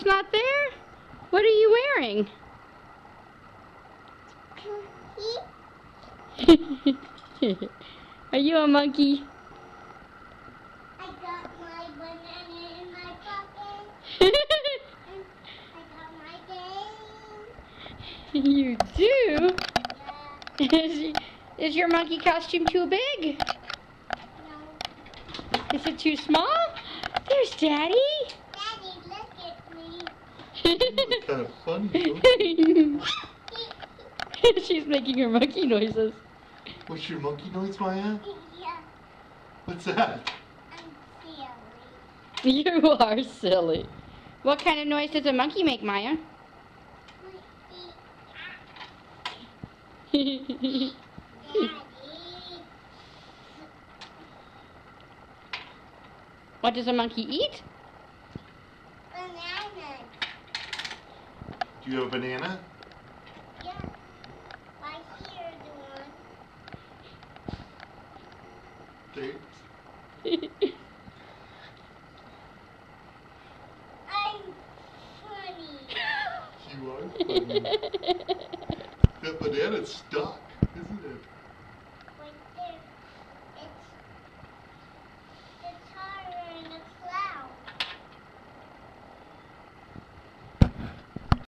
Bubba's not there? What are you wearing? Are you a monkey? I got my banana in my pocket. And I got my game. You do? Yeah. Is your monkey costume too big? No. Is it too small? There's Daddy. Daddy, look at me. It's kind of funny, don't She's making her monkey noises. What's your monkey noise, Maya? Yeah. What's that? I'm silly. You are silly. What kind of noise does a monkey make, Maya? Daddy. What does a monkey eat? Bananas. Do you have a banana? Yeah. Right here, the one. Okay. I'm funny. You are funny. That banana's stuck, isn't it?